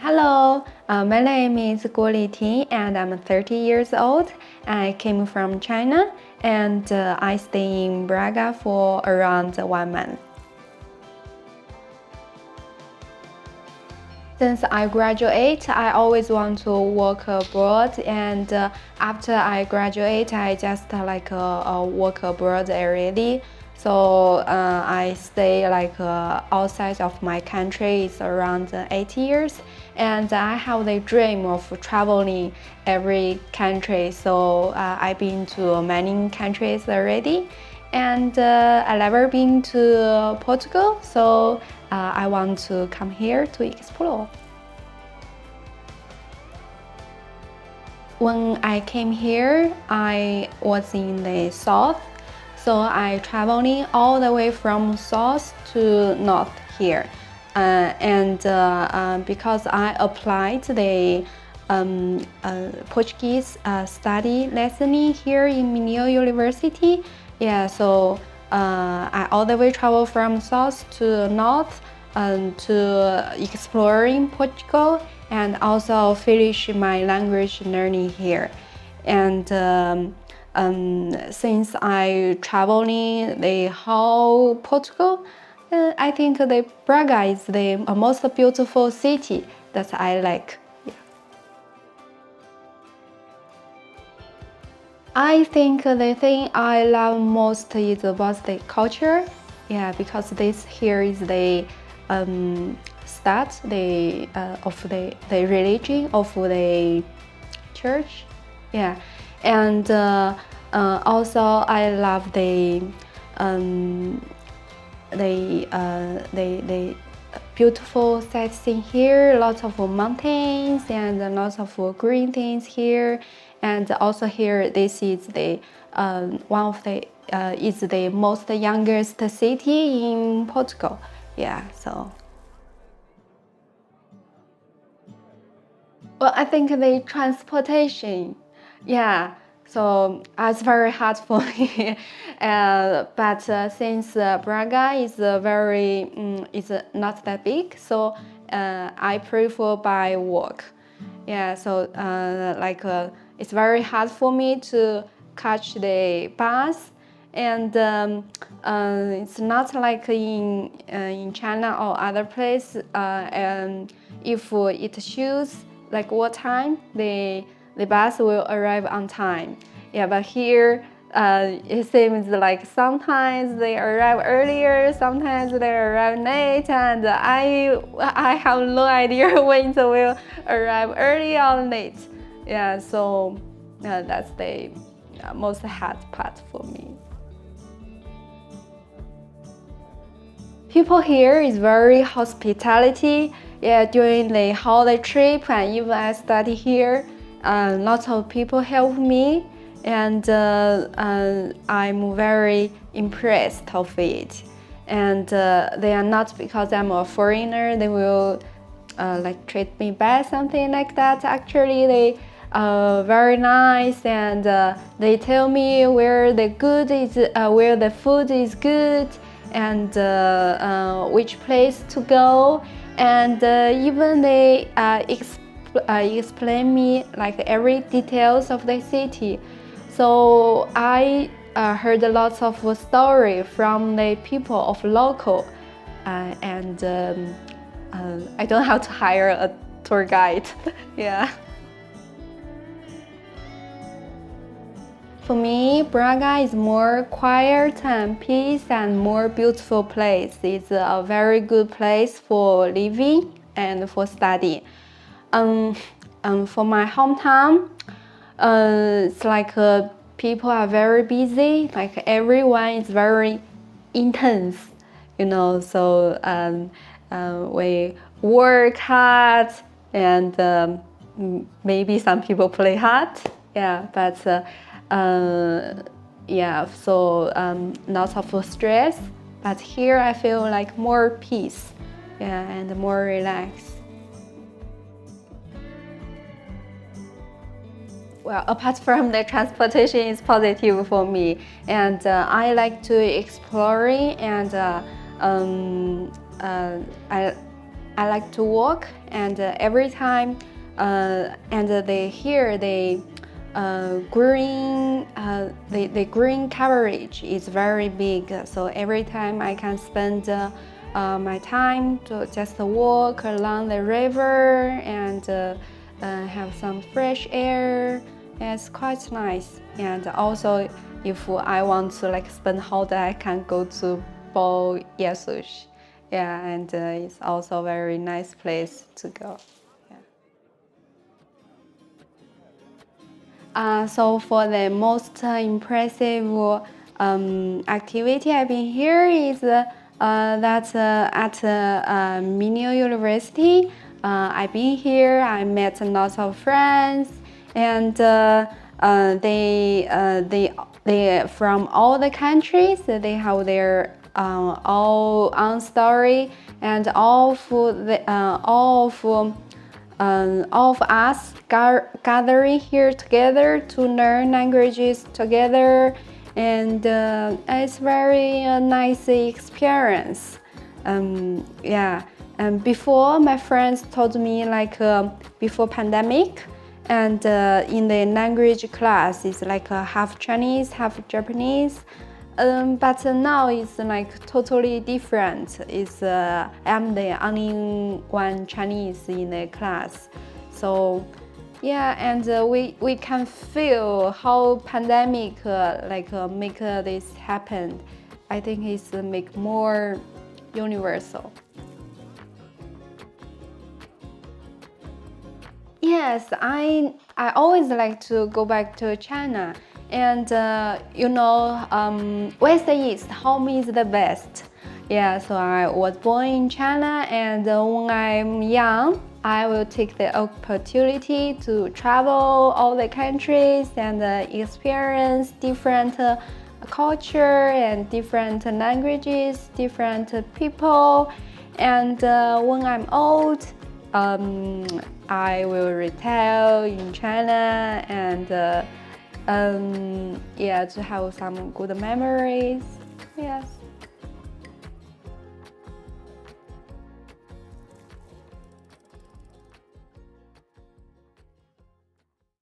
Hello, my name is Guo Liting and I'm 30 years old. I came from China and I stay in Braga for around 1 month. Since I graduate, I always want to work abroad, and after I graduate, I just work abroad already. So I stay outside of my country. It's around 8 years, and I have the dream of traveling every country. So I've been to many countries already, and I never been to Portugal. So I want to come here to explore. When I came here, I was in the south, so I traveling all the way from south to north here. Because I applied the Portuguese study lesson here in Minion University, so I all the way travel from south to north to exploring Portugal and also finish my language learning here. And since I traveling the whole Portugal, I think the Braga is the most beautiful city that I like. I think the thing I love most is about the culture, because this here is the start of the religion of the church, and also I love the beautiful sightseeing here, lots of mountains and lots of green things here. And also here, this is the is the most youngest city in Portugal. Well, I think the transportation, so it's very hard for me. But since Braga is is not that big, so I prefer by walk. It's very hard for me to catch the bus, and it's not like in China or other place. If it shows like what time the bus will arrive on time. But here it seems like sometimes they arrive earlier, sometimes they arrive late, and I have no idea when it will arrive early or late. So that's the most hard part for me. People here is very hospitality. During the holiday trip and even I study here, lots of people help me, and I'm very impressed of it. And they are not because I'm a foreigner, they will treat me bad, something like that. Actually, they very nice, and they tell me where the food is good, and which place to go, and even they explain me like every details of the city. So I heard lots of story from the people of local, and I don't have to hire a tour guide. For me, Braga is more quiet and peace and more beautiful place. It's a very good place for living and for study. For my hometown, it's like people are very busy. Like everyone is very intense, So we work hard, and maybe some people play hard. So lots of stress, but here I feel like more peace, and more relaxed. Well, apart from the transportation is positive for me, and I like to exploring, and I like to walk, and every time, and the green coverage is very big. So every time I can spend my time to just walk along the river and have some fresh air. It's quite nice. And also, if I want to like spend whole day, I can go to Bo Yesush. Yeah, and it's also a very nice place to go. So for the most impressive activity I've been here is that at Minion University. I've been here. I met lots of friends, and they from all the countries. They have their all own story, and all of us gathering here together to learn languages together, and it's very nice experience. Yeah, and before my friends told me like before pandemic, and in the language class it's like half Chinese, half Japanese. But now it's like totally different. I'm the only one Chinese in the class, so yeah, and we can feel how pandemic make this happen. I think it's make more universal. Yes, I always like to go back to China, and West East, home is the best. Yeah, so I was born in China, and when I'm young, I will take the opportunity to travel all the countries and experience different culture and different languages, different people. And when I'm old, I will retire in China and yeah, to have some good memories. Yes.